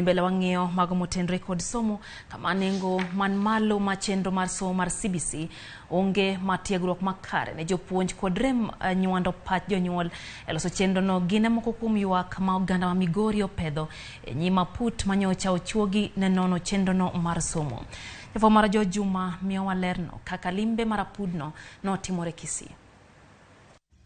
Mbele wang'iyo mago motenre kod somo kama nengo man malo ma chenro mar somo mar CBC onge matiegruok makare ne jopuonj kod rem nyuando pach jonyuol eloso chenro no gine moko kuom ywak ma oganda ma Migori opedho e nyima Apud manyocha ochuogi ne nono chenro no mar somo. Jafo mar Juma miyo walerno kaka limbe mar Apud no timore Kisii.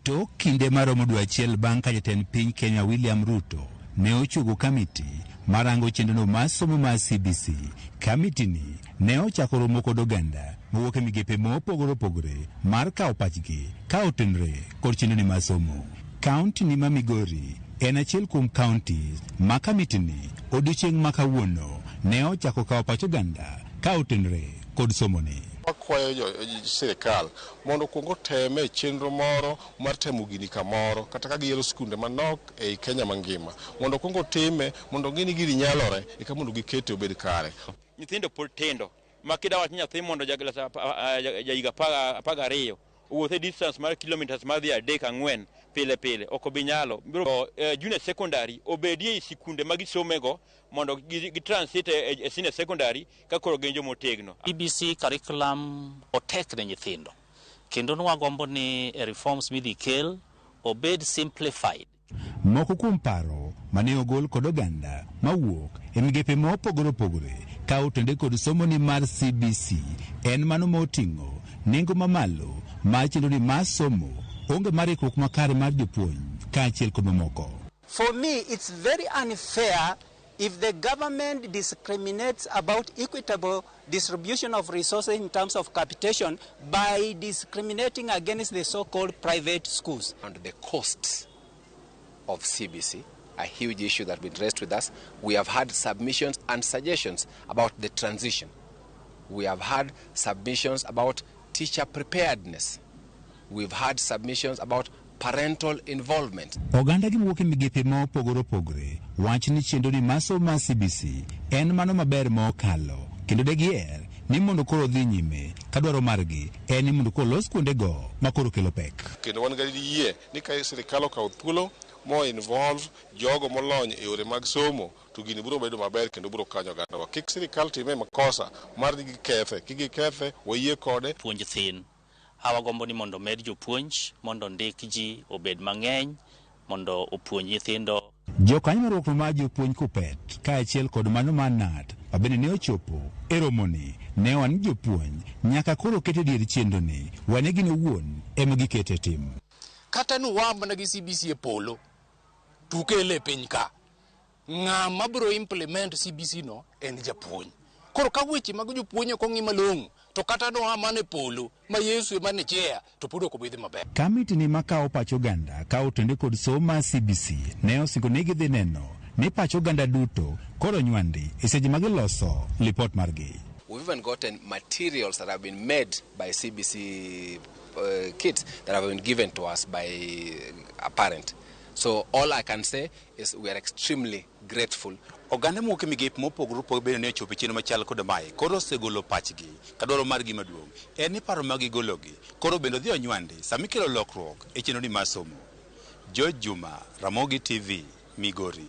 To kinde maromo dwe achiel bang' ka jatend piny Kenya William Ruto ne ochuogo kamiti marango chenrono mar somo mar CBC. Kamiti ni ne ochako romo kod oganda mowuok e migepe mopogore opogore mar kawo pachgi ka otenore kod chenrono mar somo. Kaunti ni ma Migori en achiel kuom kaunti ma kamiti ni odiochieng' ma kawuono ne ochako kawo pach oganda ka otenore kod somo ni. Akwayo sirikal mondo kuongo teme chenro moro mar temo gini kamoro kata ka giyiero skunde manok e Kenya mangima mondo kuongo time mondo gini giri nyalore eka mondo gikete obed kare. Nyithindo pod tindo makida wach nyathi mondo jaglasa jahiga 12 owuothe distance mar kilometers mar 3-4 pile ok obinyalo biro junior secondary obedie e sikunde magisomego mondo gitransit e senior secondary ka koro genjo motegno. CBC curriculum otek ne nyithindo kendo nwagombo ni reforms midhi kel obed simplified. Moko kuom paro mane ogol kod oganda mawuok e migepe mopogore opogore ka otende kod somo ni mar CBC en mano moting'o nengo mamalo ma chenro ni mar somo onge mar ikruok makare mar jopuonj kaachiel kod mamoko. For me, it's very unfair if the government discriminates about equitable distribution of resources in terms of capitation by discriminating against the so-called private schools. And the costs of CBC, a huge issue that has been raised with us. We have had submissions and suggestions about the transition. We have had submissions about teacher preparedness. We've had submissions about parental involvement. Oganda gi mowuok e migepe mopogore opogore wach ni chenro ni mar somo mar CBC en mano maber mokalo kendo de gier ni mondo koro dhi nyime ka dwaro margi en ni mondo koro los kuondego ma koro kelo pek. Kendo wan gadi yie ni ka sirikal okawo thuolo mo involve jogo molony e yore mag somo to gini biro bedo maber kendo biro kanyo oganda. Kik sirikal time makosa mar gikethe wayie kode. Puonj thin hawagombo ni mondo med jopuonj mondo ndik ji obed mang'eny mondo opuonj nyithindo. Jokanyo marwakruok mar jopuonj Kupet kaachiel kod mano mar NAT mabende ne ochopo e romoni ne wan jopuonj nyaka koro kete dier chenro ni wane gin owuon ema gikete tim. Kata nuwamba na gi CBC e polo tukele piny ka ng'ama biro implement CBC no en japuonj. Koro ka weche mag jopuonj ko ng'ima malong'o to kata no amane polo ma Yesu emane chea to pod ok obedhi maber. Kamiti ni makawo pach oganda ka otende kod somo mar CBC ne osingo ni gidhi neno ni pach oganda duto koro nywandi e seche magiloso lipot margi. We've even gotten materials that have been made by CBC kids that have been given to us by a parent. So all I can say is we are extremely grateful. Oganda mowuok e migepe mopogore opogore bende ne ochopo chenro machal kod mae koro osegolo pachgi ka dwaro margi maduong' en ni paro magigologi koro bende odhi onywandi sami kelo lokruok e chenro ni mar somo. Juma, Ramogi TV, Migori.